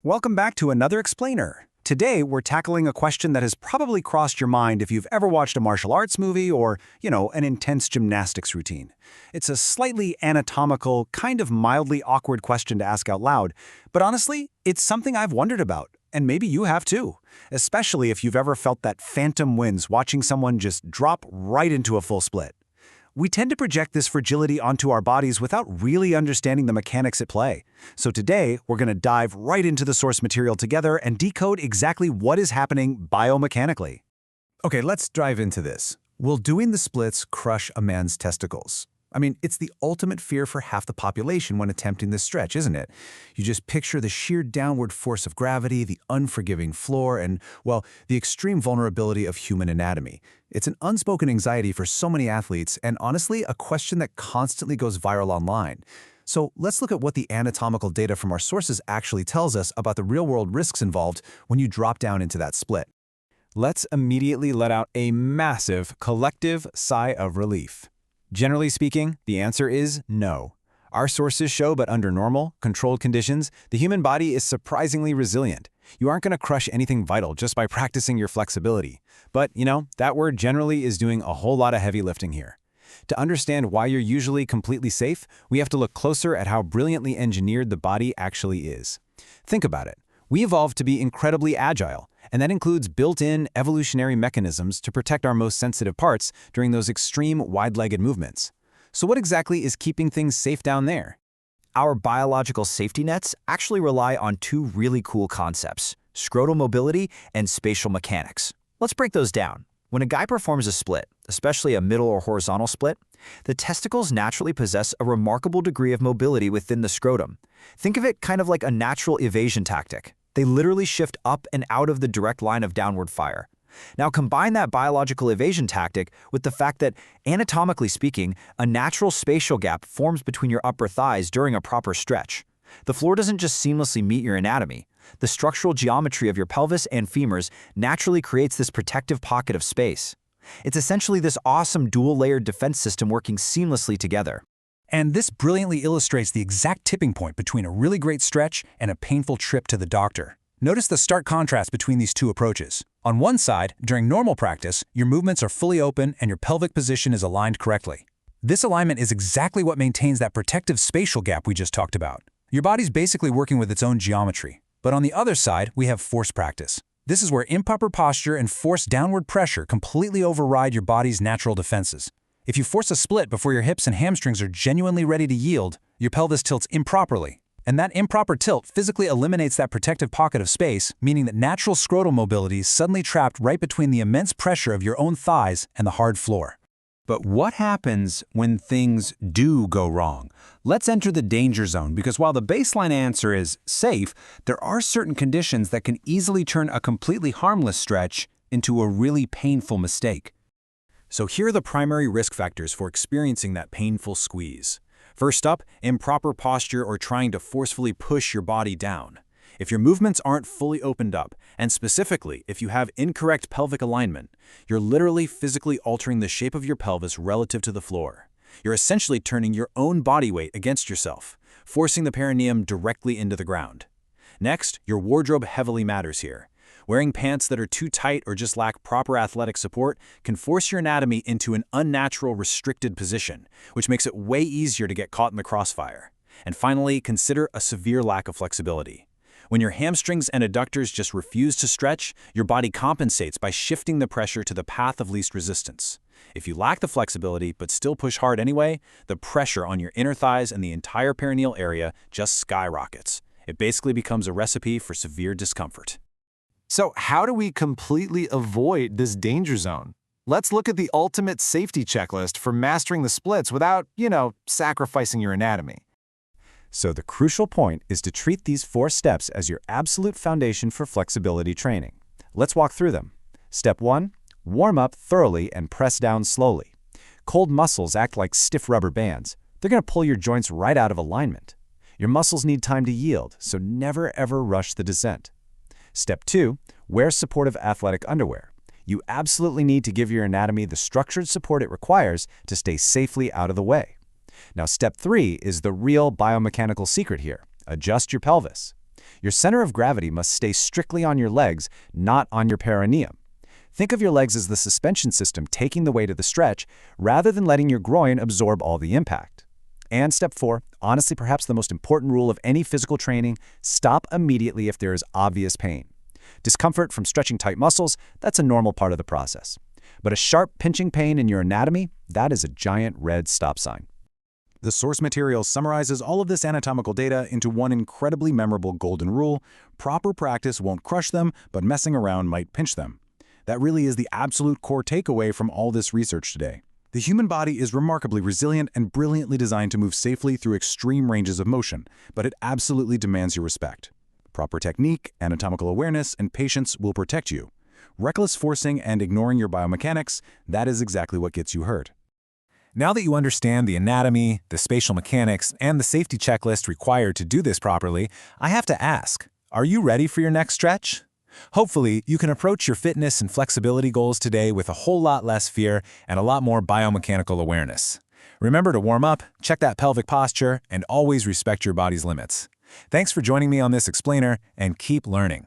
Welcome back to another Explainer. Today, we're tackling a question that has probably crossed your mind if you've ever watched a martial arts movie or, an intense gymnastics routine. It's a slightly anatomical, kind of mildly awkward question to ask out loud, but honestly, it's something I've wondered about, and maybe you have too, especially if you've ever felt that phantom winds watching someone just drop right into a full split. We tend to project this fragility onto our bodies without really understanding the mechanics at play. So today, we're going to dive right into the source material together and decode exactly what is happening biomechanically. Okay, let's dive into this. Will doing the splits crush a man's testicles? I mean, it's the ultimate fear for half the population when attempting this stretch, isn't it? You just picture the sheer downward force of gravity, the unforgiving floor, and, well, the extreme vulnerability of human anatomy. It's an unspoken anxiety for so many athletes, and honestly, a question that constantly goes viral online. So let's look at what the anatomical data from our sources actually tells us about the real-world risks involved when you drop down into that split. Let's immediately let out a massive collective sigh of relief. Generally speaking, the answer is no. Our sources show that under normal, controlled conditions, the human body is surprisingly resilient. You aren't going to crush anything vital just by practicing your flexibility. But, that word generally is doing a whole lot of heavy lifting here. To understand why you're usually completely safe, we have to look closer at how brilliantly engineered the body actually is. Think about it. We evolved to be incredibly agile, and that includes built-in evolutionary mechanisms to protect our most sensitive parts during those extreme wide-legged movements. So what exactly is keeping things safe down there? Our biological safety nets actually rely on two really cool concepts: scrotal mobility and spatial mechanics. Let's break those down. When a guy performs a split, especially a middle or horizontal split, the testicles naturally possess a remarkable degree of mobility within the scrotum. Think of it kind of like a natural evasion tactic. They literally shift up and out of the direct line of downward fire. Now combine that biological evasion tactic with the fact that, anatomically speaking, a natural spatial gap forms between your upper thighs during a proper stretch. The floor doesn't just seamlessly meet your anatomy. The structural geometry of your pelvis and femurs naturally creates this protective pocket of space. It's essentially this awesome dual-layered defense system working seamlessly together. And this brilliantly illustrates the exact tipping point between a really great stretch and a painful trip to the doctor. Notice the stark contrast between these two approaches. On one side, during normal practice, your movements are fully open and your pelvic position is aligned correctly. This alignment is exactly what maintains that protective spatial gap we just talked about. Your body's basically working with its own geometry. But on the other side, we have force practice. This is where improper posture and forced downward pressure completely override your body's natural defenses. If you force a split before your hips and hamstrings are genuinely ready to yield, your pelvis tilts improperly. And that improper tilt physically eliminates that protective pocket of space, meaning that natural scrotal mobility is suddenly trapped right between the immense pressure of your own thighs and the hard floor. But what happens when things do go wrong? Let's enter the danger zone, because while the baseline answer is safe, there are certain conditions that can easily turn a completely harmless stretch into a really painful mistake. So here are the primary risk factors for experiencing that painful squeeze. First up, improper posture or trying to forcefully push your body down. If your movements aren't fully opened up, and specifically if you have incorrect pelvic alignment, you're literally physically altering the shape of your pelvis relative to the floor. You're essentially turning your own body weight against yourself, forcing the perineum directly into the ground. Next, your wardrobe heavily matters here. Wearing pants that are too tight or just lack proper athletic support can force your anatomy into an unnatural restricted position, which makes it way easier to get caught in the crossfire. And finally, consider a severe lack of flexibility. When your hamstrings and adductors just refuse to stretch, your body compensates by shifting the pressure to the path of least resistance. If you lack the flexibility but still push hard anyway, the pressure on your inner thighs and the entire perineal area just skyrockets. It basically becomes a recipe for severe discomfort. So how do we completely avoid this danger zone? Let's look at the ultimate safety checklist for mastering the splits without, sacrificing your anatomy. So the crucial point is to treat these 4 steps as your absolute foundation for flexibility training. Let's walk through them. Step 1, warm up thoroughly and press down slowly. Cold muscles act like stiff rubber bands. They're going to pull your joints right out of alignment. Your muscles need time to yield, so never ever rush the descent. Step 2, wear supportive athletic underwear. You absolutely need to give your anatomy the structured support it requires to stay safely out of the way. Now, step 3 is the real biomechanical secret here. Adjust your pelvis. Your center of gravity must stay strictly on your legs, not on your perineum. Think of your legs as the suspension system taking the weight of the stretch, rather than letting your groin absorb all the impact. And step 4, honestly perhaps the most important rule of any physical training, stop immediately if there is obvious pain. Discomfort from stretching tight muscles, that's a normal part of the process. But a sharp pinching pain in your anatomy, that is a giant red stop sign. The source material summarizes all of this anatomical data into one incredibly memorable golden rule: proper practice won't crush them, but messing around might pinch them. That really is the absolute core takeaway from all this research today. The human body is remarkably resilient and brilliantly designed to move safely through extreme ranges of motion, but it absolutely demands your respect. Proper technique, anatomical awareness, and patience will protect you. Reckless forcing and ignoring your biomechanics, that is exactly what gets you hurt. Now that you understand the anatomy, the spatial mechanics, and the safety checklist required to do this properly, I have to ask, are you ready for your next stretch? Hopefully, you can approach your fitness and flexibility goals today with a whole lot less fear and a lot more biomechanical awareness. Remember to warm up, check that pelvic posture, and always respect your body's limits. Thanks for joining me on this explainer, and keep learning.